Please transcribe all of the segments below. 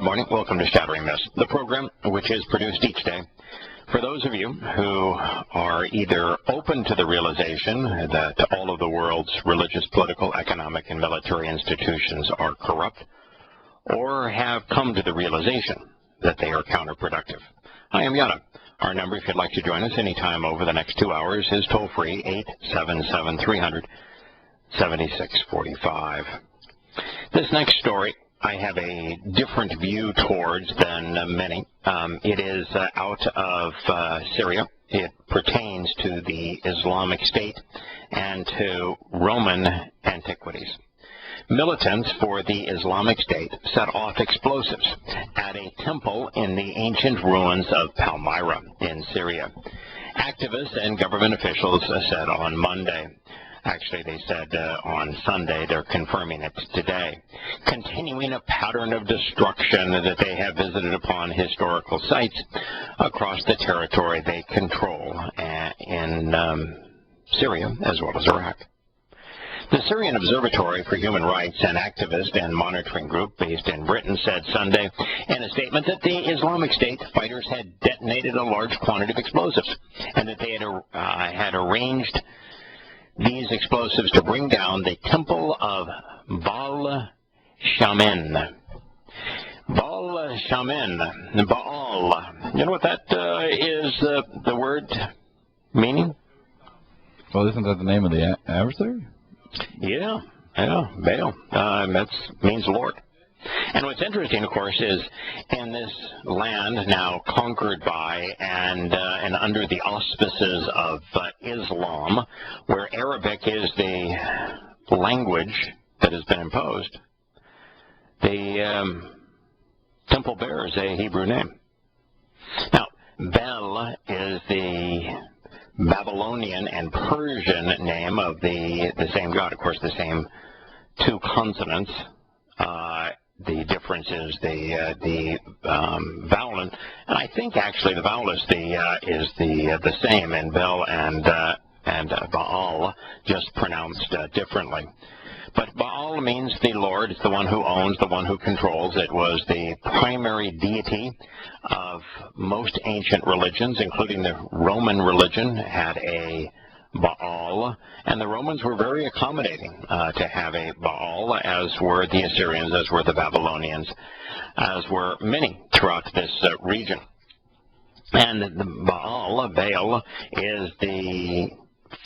Good morning. Welcome to Shattering Myths, the program which is produced each day for those of you who are either open to the realization that all of the world's religious, political, economic, and military institutions are corrupt, or have come to the realization that they are counterproductive. I am Yahowah. Our number, if you'd like to join us anytime over the next 2 hours, is toll-free 877-300-7645. This next story I have a different view towards than many. It is out of Syria. It pertains to the Islamic State and to Roman antiquities. Militants for the Islamic State set off explosives at a temple in the ancient ruins of Palmyra in Syria. Activists and government officials said on Monday. Actually, they said on Sunday. They're confirming it today. Continuing a pattern of destruction that they have visited upon historical sites across the territory they control in Syria as well as Iraq. The Syrian Observatory for Human Rights, an activist and monitoring group based in Britain, said Sunday in a statement that the Islamic State fighters had detonated a large quantity of explosives and that they had arranged these explosives to bring down the temple of Baal-Shamin. Baal-Shamin. Baal. You know what that is, the word meaning? Well, isn't that the name of the adversary? Yeah, Baal. That means Lord. And what's interesting, of course, is in this land now conquered by and under the auspices of Islam, where Arabic is the language that has been imposed, the temple bears a Hebrew name. Now, Bel is the Babylonian and Persian name of the same god. Of course, the same two consonants. The difference is the vowel, and I think actually the vowel is the same in Bel and Baal, just pronounced differently. But Baal means the Lord. It's the one who owns, the one who controls. It was the primary deity of most ancient religions, including the Roman religion, had a Baal, and the Romans were very accommodating to have a Baal, as were the Assyrians, as were the Babylonians, as were many throughout this region. And the Baal is the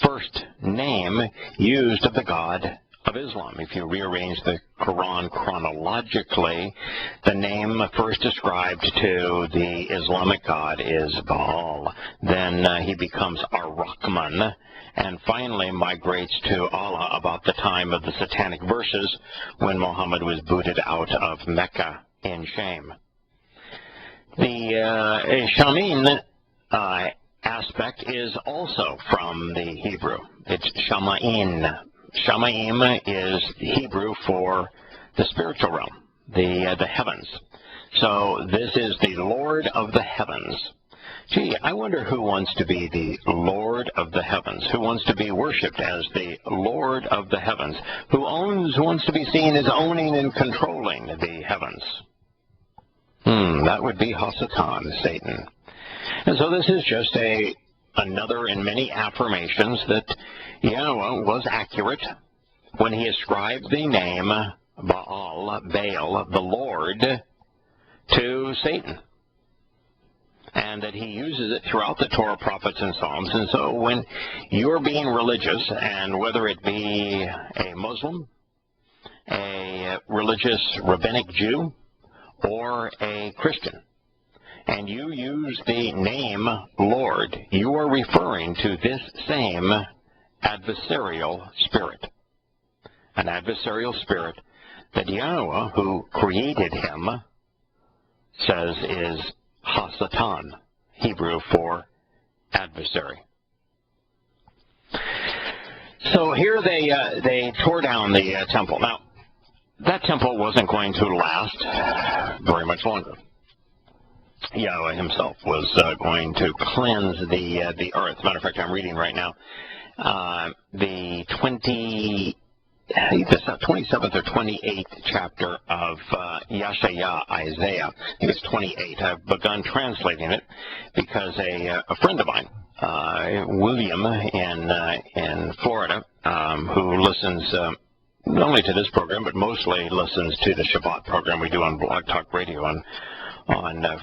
first name used of the god of Islam. If you rearrange the Quran chronologically, the name first ascribed to the Islamic god is Baal. Then he becomes Ar-Rahman, and finally migrates to Allah about the time of the satanic verses when Muhammad was booted out of Mecca in shame. The Shamin aspect is also from the Hebrew. It's Shamaim. Shamaim is Hebrew for the spiritual realm, the heavens. So this is the Lord of the heavens. Gee, I wonder who wants to be the Lord of the heavens, who wants to be worshipped as the Lord of the heavens, who wants to be seen as owning and controlling the heavens. That would be Hasatan, Satan. And so this is just another in many affirmations that Yahowah was accurate when he ascribed the name Baal, the Lord, to Satan, and that he uses it throughout the Torah, prophets, and Psalms. And so when you're being religious, and whether it be a Muslim, a religious rabbinic Jew, or a Christian, and you use the name Lord, you are referring to this same adversarial spirit. An adversarial spirit that Yahowah, who created him, says is Hasatan, Hebrew for adversary. So here they tore down the temple. Now, that temple wasn't going to last very much longer. Yahowah himself was going to cleanse the earth. As a matter of fact, I'm reading right now the the 27th or 28th chapter of Yahowah, Isaiah. I think it's 28. I've begun translating it because a friend of mine, William in Florida, who listens not only to this program but mostly listens to the Shabbat program we do on Blog Talk Radio on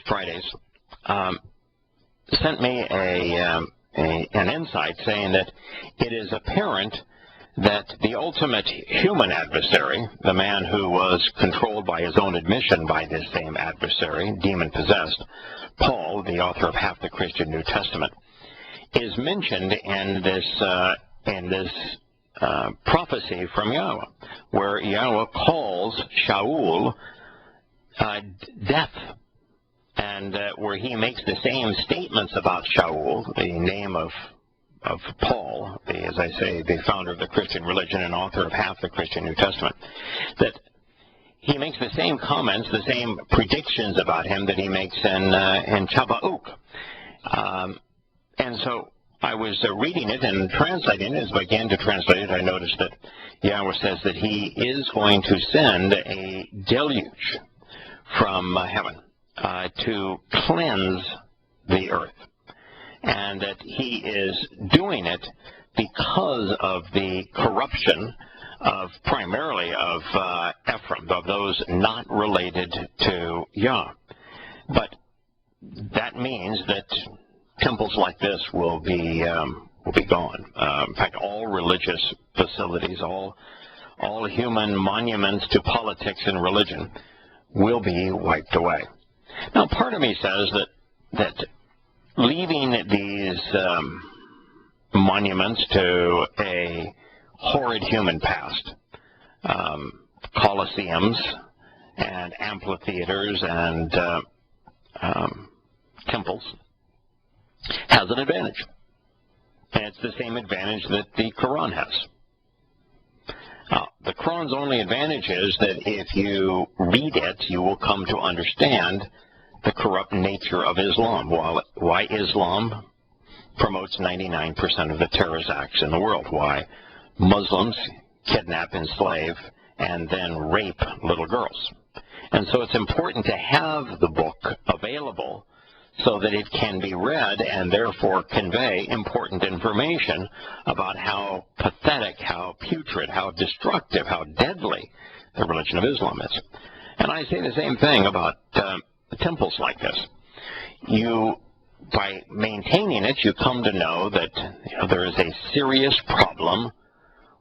Fridays, sent me an insight saying that it is apparent that the ultimate human adversary, the man who was controlled by his own admission by this same adversary, demon-possessed, Paul, the author of half the Christian New Testament, is mentioned in this prophecy from Yahowah, where Yahowah calls Shaul death, and where he makes the same statements about Shaul, the name of Paul, as I say, the founder of the Christian religion and author of half the Christian New Testament, that he makes the same comments, the same predictions about him that he makes in Chabauk. And so I was reading it and translating it. As I began to translate it, I noticed that Yahowah says that he is going to send a deluge from heaven to cleanse the earth, and that he is doing it because of the corruption primarily of Ephraim, of those not related to Yah. But that means that temples like this will be gone. In fact, all religious facilities, all human monuments to politics and religion will be wiped away. Now, part of me says that leaving these monuments to a horrid human past, coliseums and amphitheaters and temples, has an advantage. And it's the same advantage that the Quran has. The Quran's only advantage is that if you read it, you will come to understand the corrupt nature of Islam. Why Islam promotes 99% of the terrorist acts in the world. Why Muslims kidnap, enslave, and then rape little girls. And so it's important to have the book available so that it can be read and therefore convey important information about how pathetic, how putrid, how destructive, how deadly the religion of Islam is. And I say the same thing about temples like this. By maintaining it, you come to know that there is a serious problem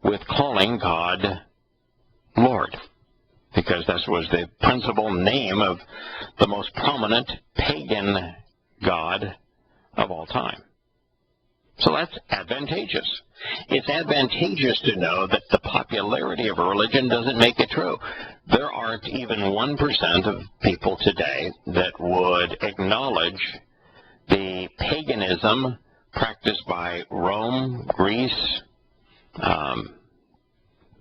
with calling God Lord, because that was the principal name of the most prominent pagan god of all time. So that's advantageous. It's advantageous to know that the popularity of a religion doesn't make it true. There aren't even 1% of people today that would acknowledge the paganism practiced by Rome, Greece,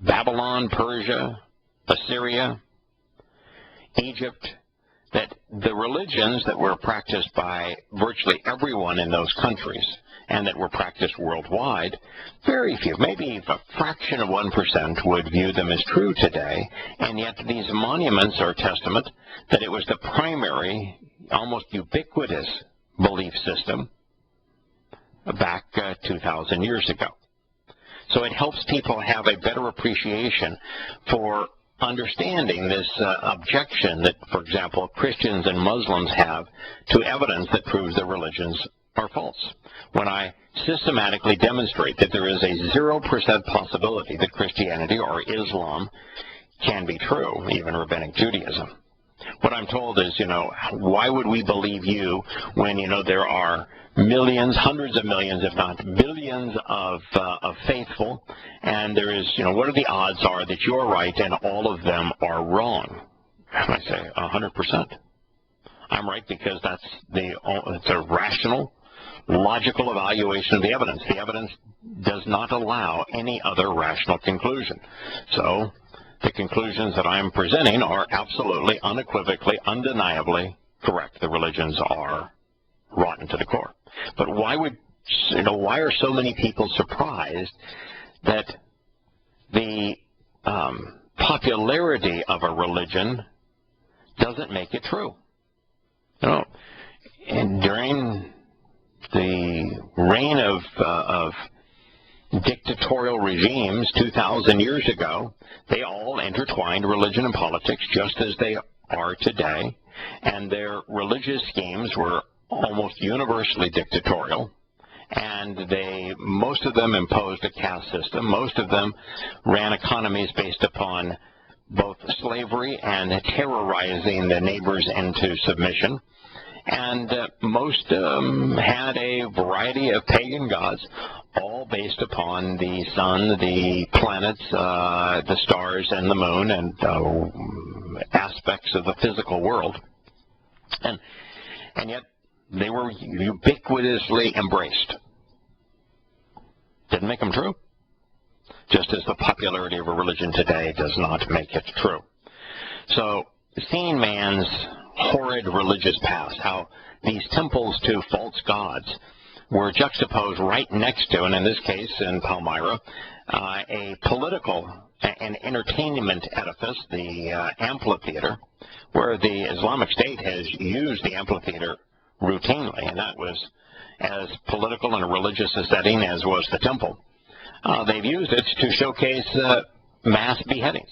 Babylon, Persia, Assyria, Egypt, that the religions that were practiced by virtually everyone in those countries and that were practiced worldwide, very few, maybe a fraction of 1% would view them as true today, and yet these monuments are testament that it was the primary, almost ubiquitous belief system back 2,000 years ago. So it helps people have a better appreciation for understanding this objection that, for example, Christians and Muslims have to evidence that proves their religions are false. When I systematically demonstrate that there is a 0% possibility that Christianity or Islam can be true, even Rabbinic Judaism, what I'm told is, why would we believe you when, there are millions, hundreds of millions, if not billions of faithful, and there is, what are the odds are that you're right and all of them are wrong? And I say 100%. I'm right because it's a rational, logical evaluation of the evidence. The evidence does not allow any other rational conclusion. So the conclusions that I'm presenting are absolutely, unequivocally, undeniably correct. The religions are rotten to the core. But why are so many people surprised that the popularity of a religion doesn't make it true. You know, and during the reign of dictatorial regimes 2,000 years ago, they all intertwined religion and politics just as they are today, and their religious schemes were almost universally dictatorial, and most of them imposed a caste system. Most of them ran economies based upon both slavery and terrorizing the neighbors into submission. And most had a variety of pagan gods, all based upon the sun, the planets, the stars, and the moon, and aspects of the physical world. And yet they were ubiquitously embraced. Didn't make them true. Just as the popularity of a religion today does not make it true. So, seeing man's horrid religious past, how these temples to false gods were juxtaposed right next to, and in this case in Palmyra, a political and entertainment edifice, the amphitheater, where the Islamic State has used the amphitheater routinely, and that was as political and religious a setting as was the temple. They've used it to showcase mass beheadings.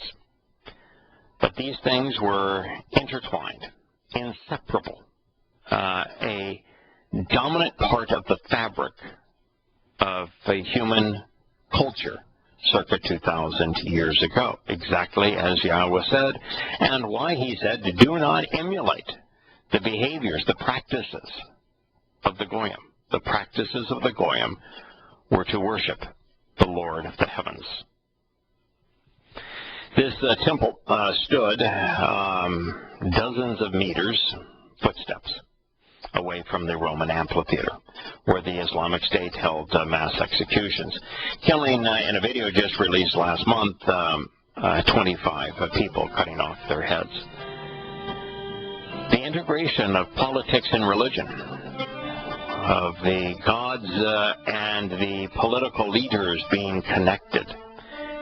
But these things were intertwined, inseparable, a dominant part of the fabric of a human culture circa 2,000 years ago, exactly as Yahowah said, and why he said, do not emulate the behaviors, the practices of the Goyim. The practices of the Goyim were to worship the Lord of the heavens. This temple stood dozens of meters, footsteps, away from the Roman amphitheater, where the Islamic State held mass executions, killing, in a video just released last month, 25 people, cutting off their heads. The integration of politics and religion, of the gods and the political leaders being connected,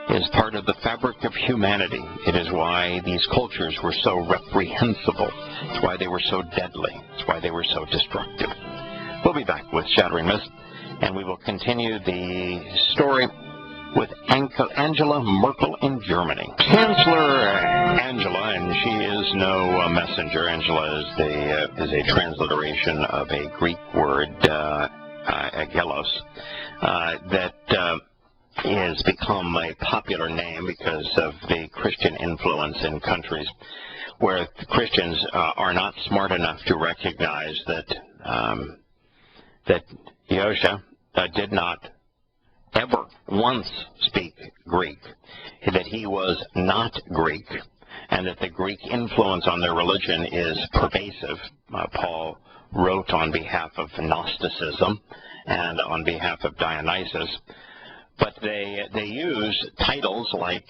is part of the fabric of humanity. It is why these cultures were so reprehensible. It's why they were so deadly. It's why they were so destructive. We'll be back with Shattering Myths, and we will continue the story with Angela Merkel in Germany. Chancellor Angela, and she is no messenger. Angela is a transliteration of a Greek word, agelos, that has become a popular name because of the Christian influence in countries where Christians are not smart enough to recognize that Yahowah did not ever once speak Greek, that he was not Greek, and that the Greek influence on their religion is pervasive. Paul wrote on behalf of Gnosticism and on behalf of Dionysus. But they use titles like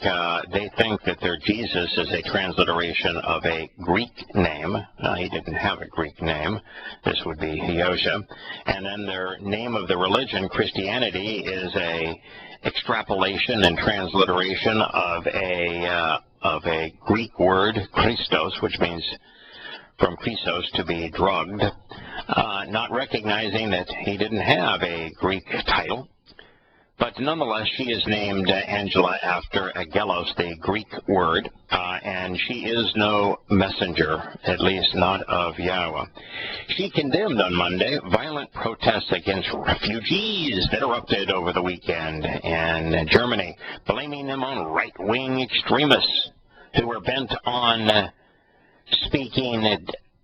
they think that their Jesus is a transliteration of a Greek name. He didn't have a Greek name. This would be Yahowah. And then their name of the religion, Christianity, is a extrapolation and transliteration of a Greek word, Christos, which means from Christos, to be drugged, not recognizing that he didn't have a Greek title. But nonetheless, she is named Angela after agelos, the Greek word, and she is no messenger, at least not of Yahowah. She condemned on Monday violent protests against refugees that erupted over the weekend in Germany, blaming them on right-wing extremists who were bent on speaking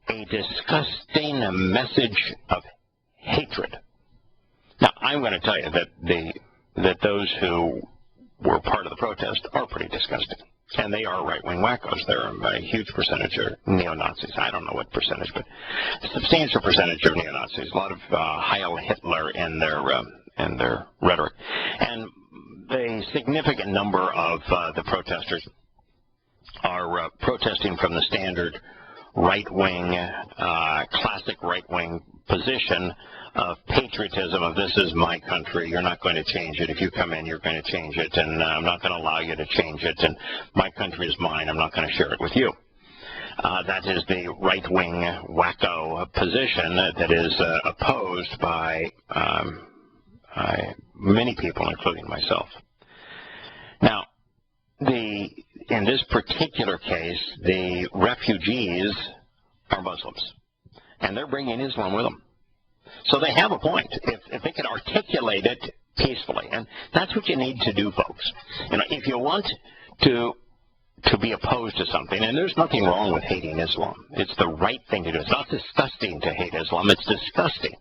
a disgusting message of hatred. Now, I'm going to tell you that those who were part of the protest are pretty disgusting. And they are right-wing wackos. They're a huge percentage are neo-Nazis. I don't know what percentage, but a substantial percentage of neo-Nazis. A lot of Heil Hitler in their rhetoric. And a significant number of the protesters are protesting from the standard right-wing, classic right-wing position of patriotism of this is my country, you're not going to change it. If you come in, you're going to change it, and I'm not going to allow you to change it, and my country is mine, I'm not going to share it with you. That is the right-wing wacko position that is opposed by many people, including myself. Now, in this particular case, the refugees are Muslims, and they're bringing Islam with them. So they have a point, if they can articulate it peacefully. And that's what you need to do, folks. You know, if you want to be opposed to something, and there's nothing wrong with hating Islam. It's the right thing to do. It's not disgusting to hate Islam. It's disgusting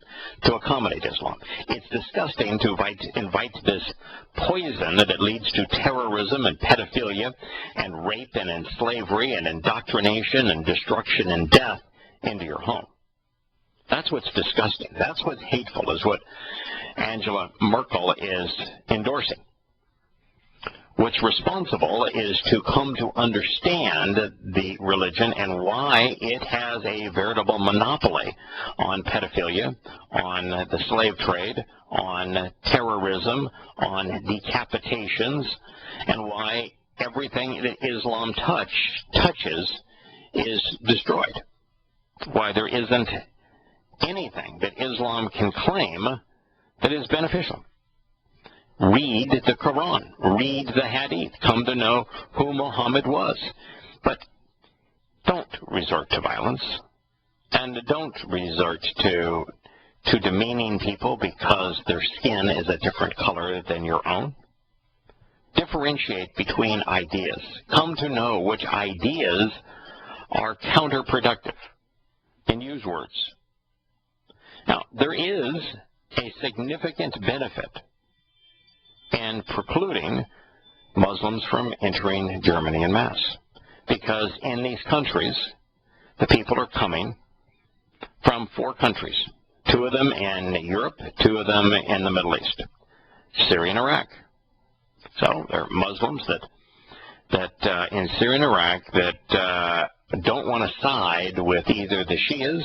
to accommodate Islam. It's disgusting to invite this poison that leads to terrorism and pedophilia and rape and slavery and indoctrination and destruction and death into your home. That's what's disgusting. That's what's hateful, is what Angela Merkel is endorsing. What's responsible is to come to understand the religion and why it has a veritable monopoly on pedophilia, on the slave trade, on terrorism, on decapitations, and why everything that Islam touches is destroyed. Why there isn't anything that Islam can claim that is beneficial. Read the Quran. Read the Hadith. Come to know who Muhammad was. But don't resort to violence. And don't resort to demeaning people because their skin is a different color than your own. Differentiate between ideas. Come to know which ideas are counterproductive. And use words. Now, there is a significant benefit in precluding Muslims from entering Germany en masse, because in these countries, the people are coming from 4 countries, 2 of them in Europe, 2 of them in the Middle East, Syria and Iraq. So there are Muslims that in Syria and Iraq that don't want to side with either the Shias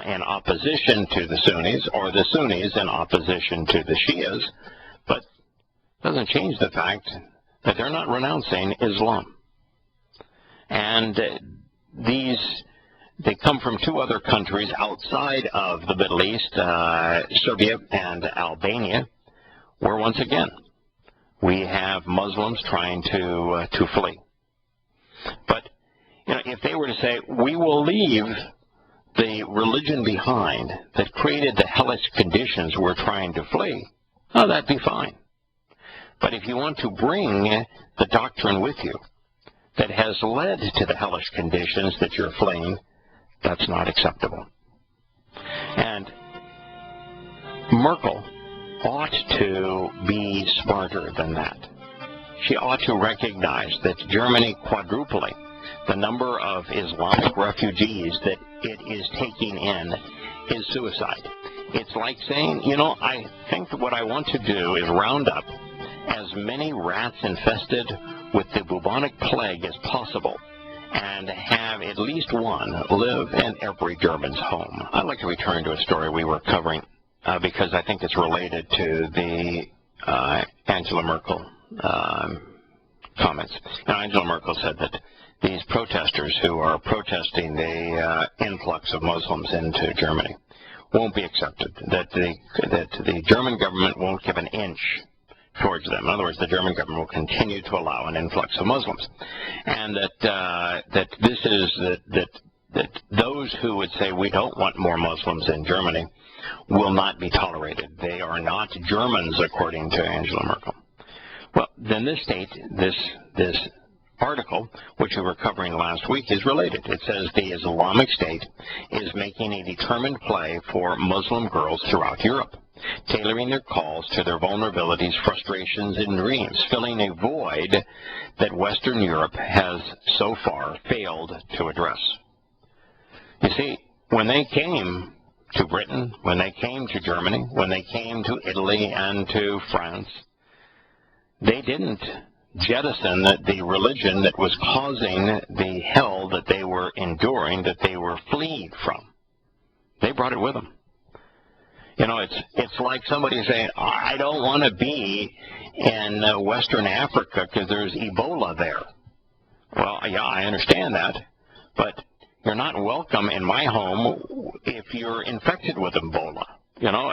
in opposition to the Sunnis or the Sunnis in opposition to the Shias, but doesn't change the fact that they're not renouncing Islam. And they come from 2 other countries outside of the Middle East, Serbia and Albania, where once again we have Muslims trying to flee. But you know, if they were to say, we will leave the religion behind that created the hellish conditions we're trying to flee, oh, that'd be fine. But if you want to bring the doctrine with you that has led to the hellish conditions that you're fleeing, that's not acceptable. And Merkel ought to be smarter than that. She ought to recognize that Germany quadrupling the number of Islamic refugees that it is taking in is suicide. It's like saying, you know, I think that what I want to do is round up as many rats infested with the bubonic plague as possible and have at least one live in every German's home. I'd like to return to a story we were covering because I think it's related to the Angela Merkel comments. Now, Angela Merkel said that these protesters who are protesting the influx of Muslims into Germany won't be accepted, that the German government won't give an inch towards them. In other words, the German government will continue to allow an influx of Muslims, and that those who would say we don't want more Muslims in Germany will not be tolerated. They are not Germans, according to Angela Merkel. Well, then this article, which we were covering last week, is related. It says the Islamic State is making a determined play for Muslim girls throughout Europe, tailoring their calls to their vulnerabilities, frustrations, and dreams, filling a void that Western Europe has so far failed to address. You see, when they came to Britain, when they came to Germany, when they came to Italy and to France, they didn't jettison the religion that was causing the hell that they were enduring, that they were fleeing from. They brought it with them. You know, it's like somebody saying, I don't want to be in Western Africa because there's Ebola there. Well, yeah, I understand that, but you're not welcome in my home if you're infected with Ebola. You know,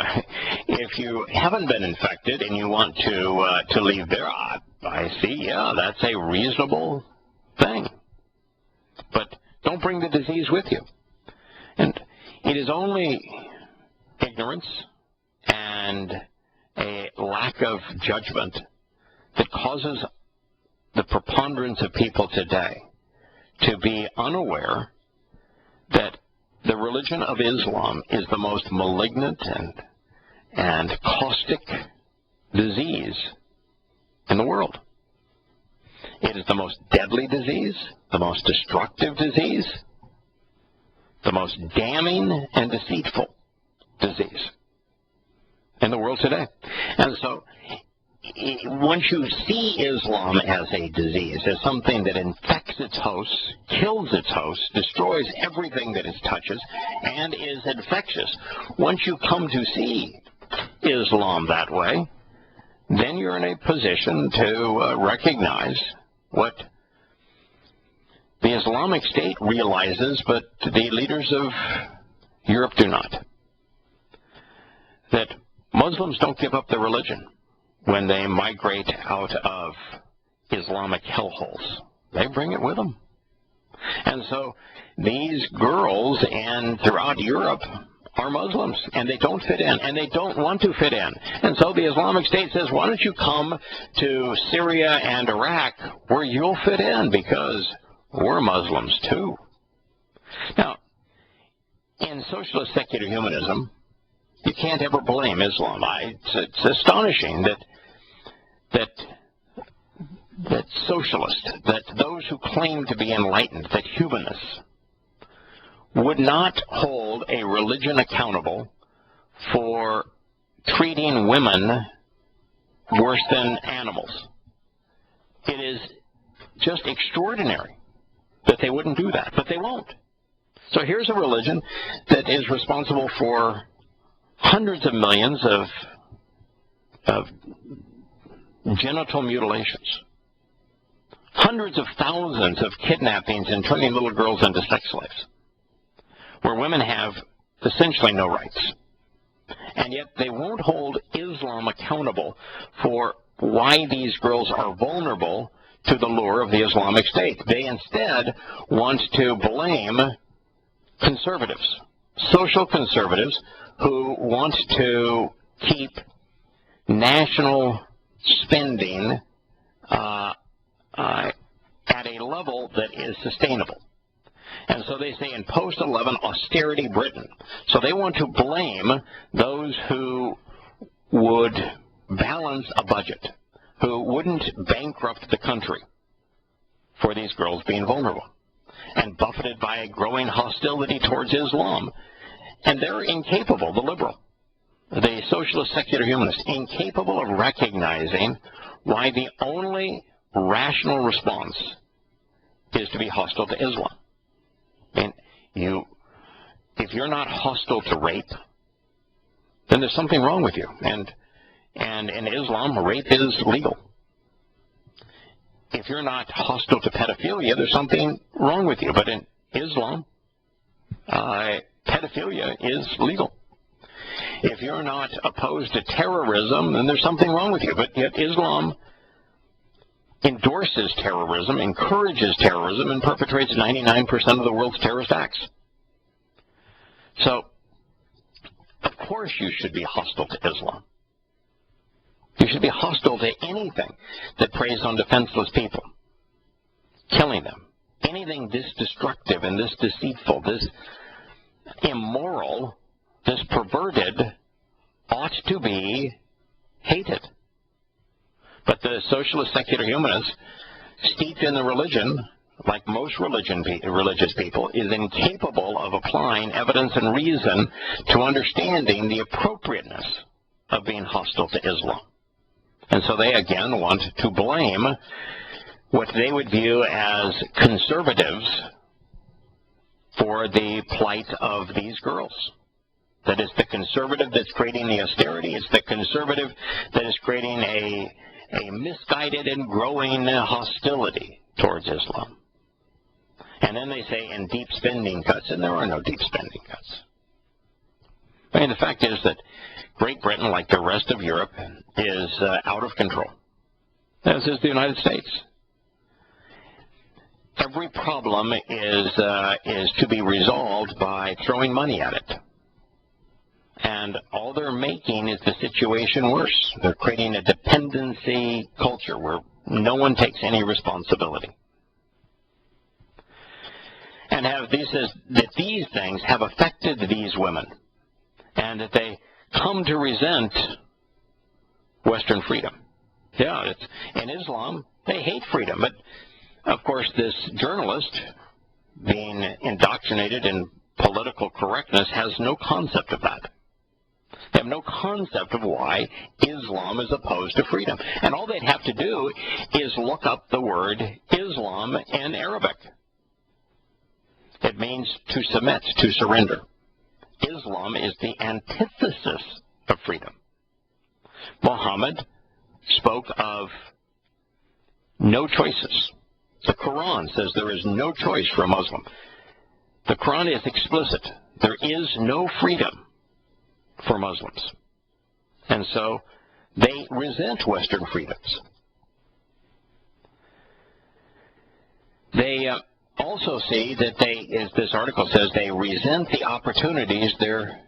if you haven't been infected and you want to leave there, I see, yeah, that's a reasonable thing. But don't bring the disease with you. And it is only ignorance and a lack of judgment that causes the preponderance of people today to be unaware that the religion of Islam is the most malignant and caustic disease in the world. It is the most deadly disease, the most destructive disease, the most damning and deceitful disease in the world today. And so once you see Islam as a disease, as something that infects its hosts, kills its hosts, destroys everything that it touches, and is infectious, once you come to see Islam that way, then you're in a position to recognize what the Islamic State realizes, but the leaders of Europe do not. That Muslims don't give up their religion when they migrate out of Islamic hellholes. They bring it with them. And so these girls and throughout Europe are Muslims, and they don't fit in, and they don't want to fit in. And so the Islamic State says, why don't you come to Syria and Iraq where you'll fit in, because we're Muslims too. Now, in socialist secular humanism, you can't ever blame Islam. It's astonishing that socialists, that those who claim to be enlightened, that humanists, would not hold a religion accountable for treating women worse than animals. It is just extraordinary that they wouldn't do that, but they won't. So here's a religion that is responsible for hundreds of millions of genital mutilations, hundreds of thousands of kidnappings and turning little girls into sex slaves, where women have essentially no rights. And yet they won't hold Islam accountable for why these girls are vulnerable to the lure of the Islamic State. They instead want to blame conservatives, social conservatives, who want to keep national spending at a level that is sustainable. And so they say in post-11 austerity Britain. So they want to blame those who would balance a budget, who wouldn't bankrupt the country for these girls being vulnerable and buffeted by a growing hostility towards Islam. And they're incapable, the liberal, the socialist secular humanist, incapable of recognizing why the only rational response is to be hostile to Islam. And if you're not hostile to rape, then there's something wrong with you. And in Islam, rape is legal. If you're not hostile to pedophilia, there's something wrong with you. But in Islam, pedophilia is legal. If you're not opposed to terrorism, then there's something wrong with you. But yet Islam endorses terrorism, encourages terrorism, and perpetrates 99% of the world's terrorist acts. So, of course you should be hostile to Islam. You should be hostile to anything that preys on defenseless people, killing them. Anything this destructive and this deceitful, this immoral, this perverted, ought to be hated. But the socialist secular humanists, steeped in the religion, like most religious people, is incapable of applying evidence and reason to understanding the appropriateness of being hostile to Islam. And so they again want to blame what they would view as conservatives for the plight of these girls. That it's the conservative that's creating the austerity. It's the conservative that is creating a misguided and growing hostility towards Islam. And then they say, and deep spending cuts, and there are no deep spending cuts. I mean, the fact is that Great Britain, like the rest of Europe, is out of control, as is the United States. Every problem is to be resolved by throwing money at it. And all they're making is the situation worse. They're creating a dependency culture where no one takes any responsibility. And he says that these things have affected these women, and that they come to resent Western freedom. Yeah, in Islam, they hate freedom. But, of course, this journalist, being indoctrinated in political correctness, has no concept of that. They have no concept of why Islam is opposed to freedom. And all they'd have to do is look up the word Islam in Arabic. It means to submit, to surrender. Islam is the antithesis of freedom. Muhammad spoke of no choices. The Quran says there is no choice for a Muslim. The Quran is explicit. There is no freedom for Muslims. And so they resent Western freedoms. They also see that they, as this article says, they resent the opportunities their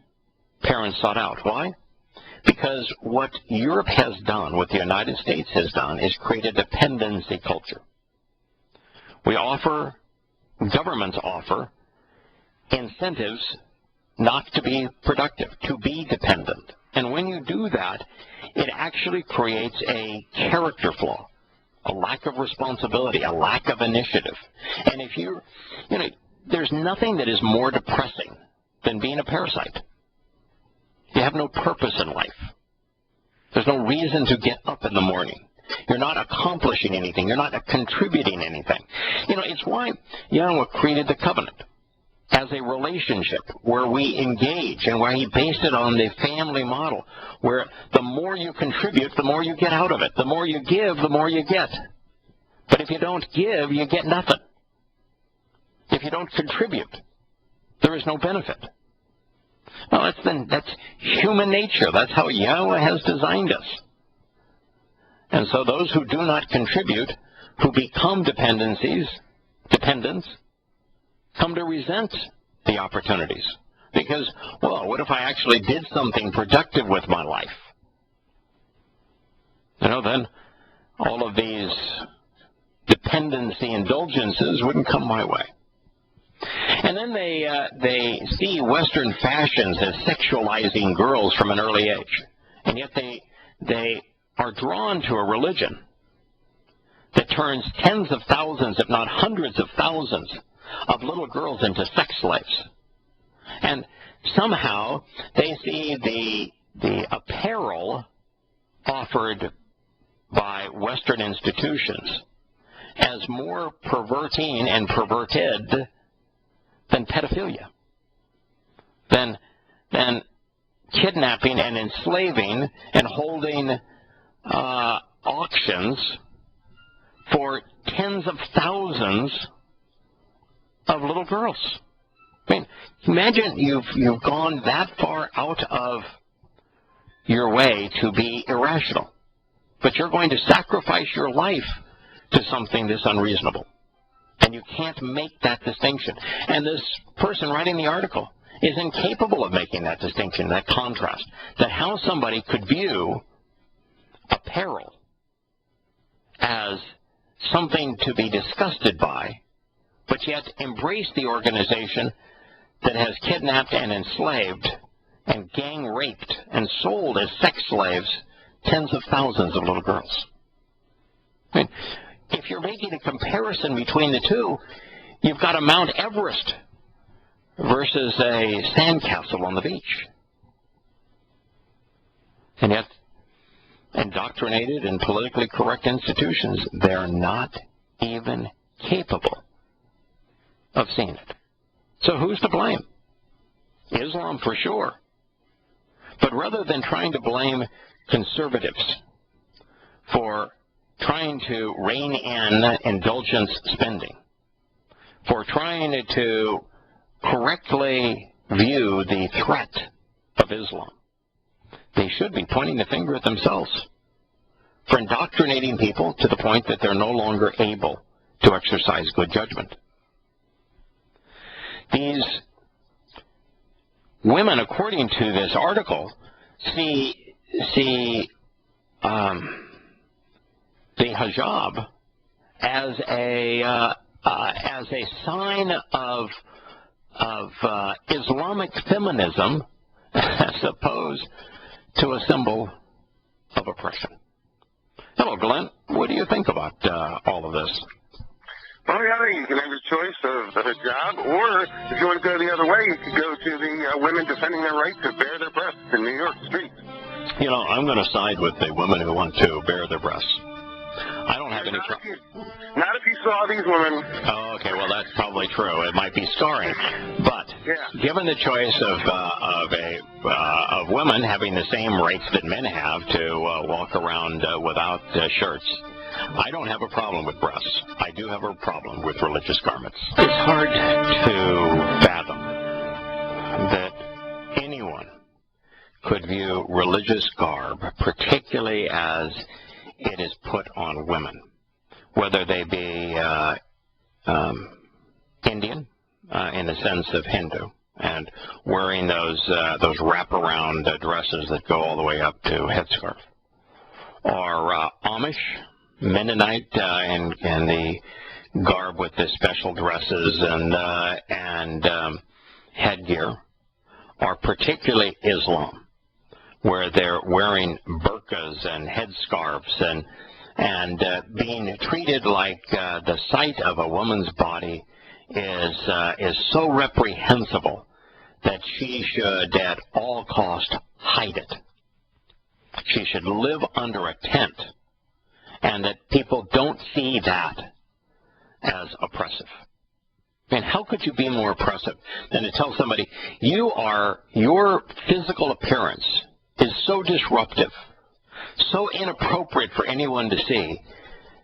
parents sought out. Why? Because what Europe has done, what the United States has done, is create a dependency culture. Governments offer incentives not to be productive, to be dependent. And when you do that, it actually creates a character flaw, a lack of responsibility, a lack of initiative. And if there's nothing that is more depressing than being a parasite. You have no purpose in life. There's no reason to get up in the morning. You're not accomplishing anything. You're not contributing anything. It's why Yahowah created the covenant as a relationship where we engage, and where he based it on the family model, where the more you contribute, the more you get out of it. The more you give, the more you get. But if you don't give, you get nothing. If you don't contribute, there is no benefit. Well, that's human nature. That's how Yahowah has designed us. And so those who do not contribute, who become dependents, come to resent the opportunities. Because, well, what if I actually did something productive with my life? Then all of these dependency indulgences wouldn't come my way. And then they see Western fashions as sexualizing girls from an early age. And yet they are drawn to a religion that turns tens of thousands, if not hundreds of thousands, of little girls into sex slaves. And somehow they see the apparel offered by Western institutions as more perverting and perverted than pedophilia, than kidnapping and enslaving and holding auctions for tens of thousands of little girls. I mean, imagine you've gone that far out of your way to be irrational, but you're going to sacrifice your life to something this unreasonable. And you can't make that distinction. And this person writing the article is incapable of making that distinction, that contrast, that how somebody could view apparel as something to be disgusted by, but yet embrace the organization that has kidnapped and enslaved and gang raped and sold as sex slaves tens of thousands of little girls. I mean, if you're making a comparison between the two, you've got a Mount Everest versus a sandcastle on the beach. And yet, indoctrinated and politically correct institutions, they're not even capable of seeing it. So who's to blame? Islam for sure. But rather than trying to blame conservatives for trying to rein in indulgence spending, for trying to correctly view the threat of Islam, they should be pointing the finger at themselves for indoctrinating people to the point that they're no longer able to exercise good judgment. These women, according to this article, see the hijab as a sign of Islamic feminism as opposed to a symbol of oppression. Hello, Glenn. What do you think about all of this? Well, I think you can have your choice of the hijab, or if you want to go the other way, you could go to the women defending their right to bare their breasts in New York streets. You know, I'm going to side with the women who want to bare their breasts. I don't have any trouble. Not if you saw these women. Oh, okay. Well, that's probably true. It might be scarring, but given the choice of women having the same rights that men have to walk around without shirts, I don't have a problem with breasts. I do have a problem with religious garments. It's hard to fathom that anyone could view religious garb, particularly as it is put on women, whether they be Indian in the sense of Hindu and wearing those wraparound dresses that go all the way up to headscarf, or Amish, Mennonite in the garb with the special dresses and headgear, or particularly Islam, where they're wearing burqas and headscarves and being treated like the sight of a woman's body is so reprehensible that she should at all cost hide it. She should live under a tent, and that people don't see that as oppressive. And how could you be more oppressive than to tell somebody your physical appearance is so disruptive, so inappropriate for anyone to see,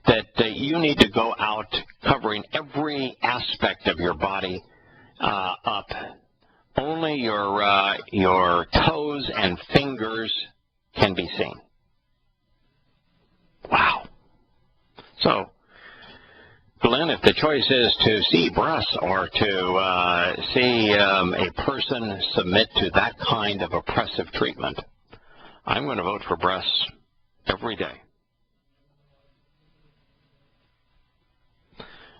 that you need to go out covering every aspect of your body up. Only your toes and fingers can be seen. Wow. So, Glenn, if the choice is to see breasts or to see a person submit to that kind of oppressive treatment, I'm going to vote for breasts every day.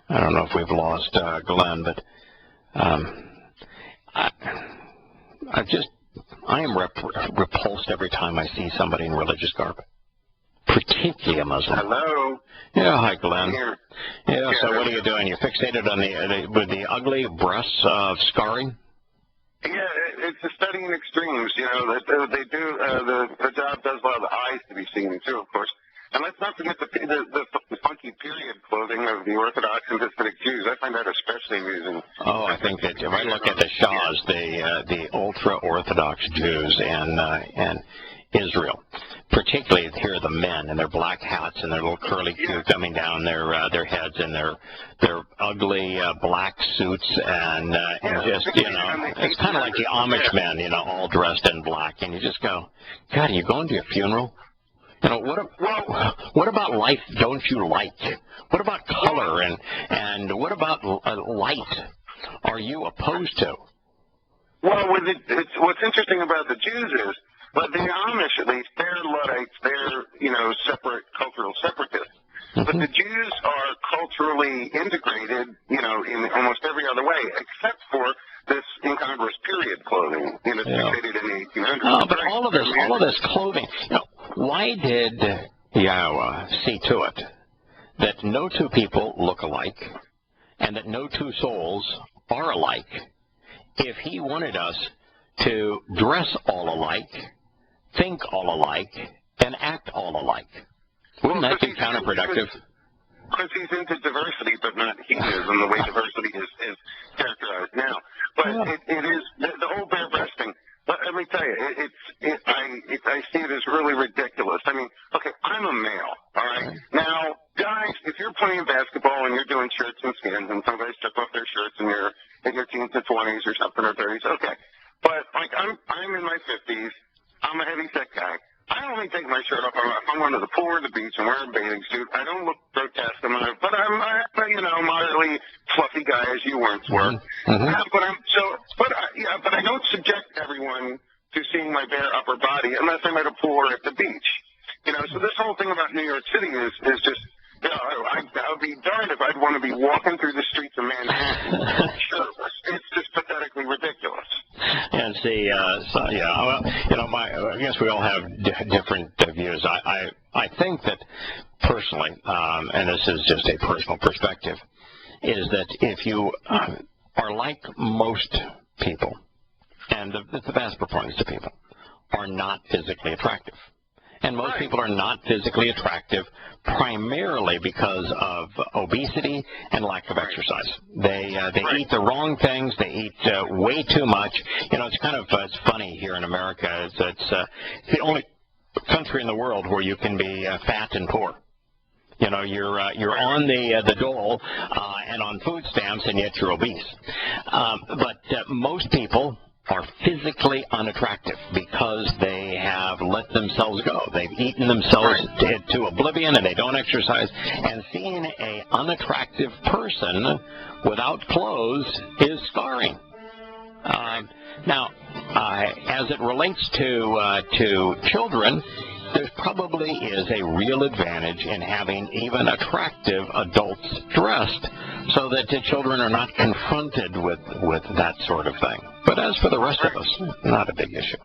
I don't know if we've lost Glenn, but I am repulsed every time I see somebody in religious garb, particularly a Muslim. Hello. Yeah, hi, Glenn. Here. Yeah, so what are you doing? You're fixated on with the ugly breasts of scarring? Yeah, it's a study in extremes. You know, they do, the job does allow the eyes to be seen, too, of course. And let's not forget the funky period clothing of the Orthodox and Hasidic Jews. I find that especially amusing. Oh, I think that if I look at the Shahs, the ultra-Orthodox Jews and Israel, particularly here the men and their black hats and their little curly Q coming down their heads and their ugly black suits and just, you know, it's kind of like the Amish men, you know, all dressed in black, and you just go, God, are you going to a funeral? You know, what about life don't you like? What about color and what about light are you opposed to? Well, what's interesting about the Jews is, but the Amish, at least, they're Luddites, they're, you know, separate, cultural separatists. But the Jews are culturally integrated, you know, in almost every other way, except for this incongruous period clothing, you know, created in the 1800s. Oh, but all of this clothing, you know, why did Yahowah see to it that no two people look alike and that no two souls are alike if he wanted us to dress all alike, think all alike, and act all alike? Wouldn't that be counterproductive? Because he's into diversity, but not hedonism, the way diversity is characterized now. But it is the whole bare breasting. Let me tell you, I see it as really ridiculous. I mean, okay, I'm a male, all right? Now, guys, if you're playing basketball and you're doing shirts and skins, and some guys took off their shirts and you're in your teens and 20s or something, or 30s, okay. But, like, I'm in my 50s. I'm a heavy-set guy. I only take my shirt off if I'm going to the pool or the beach and wear a bathing suit. I don't look grotesque, but I'm moderately fluffy guy as you once were. But I don't subject everyone to seeing my bare upper body unless I'm at a pool or at the beach. You know, so this whole thing about New York City is just, you know, I would be darned if I'd want to be walking through the streets of Manhattan shirtless. It's just pathetically ridiculous. And see, so yeah, well, you know, I guess we all have different views. I think that personally, and this is just a personal perspective, is that if you are like most people, and the vast preponderance of people are not physically attractive. And most people are not physically attractive primarily because of obesity and lack of exercise. They eat the wrong things. They eat way too much. You know, it's kind of it's funny here in America. It's the only country in the world where you can be fat and poor. You know, you're on the dole and on food stamps, and yet you're obese. But most people are physically unattractive because they have let themselves go. They've eaten themselves to oblivion, and they don't exercise. And seeing an unattractive person without clothes is scarring. Now, as it relates to children, there probably is a real advantage in having even attractive adults dressed so that the children are not confronted with that sort of thing. But as for the rest of us, not a big issue.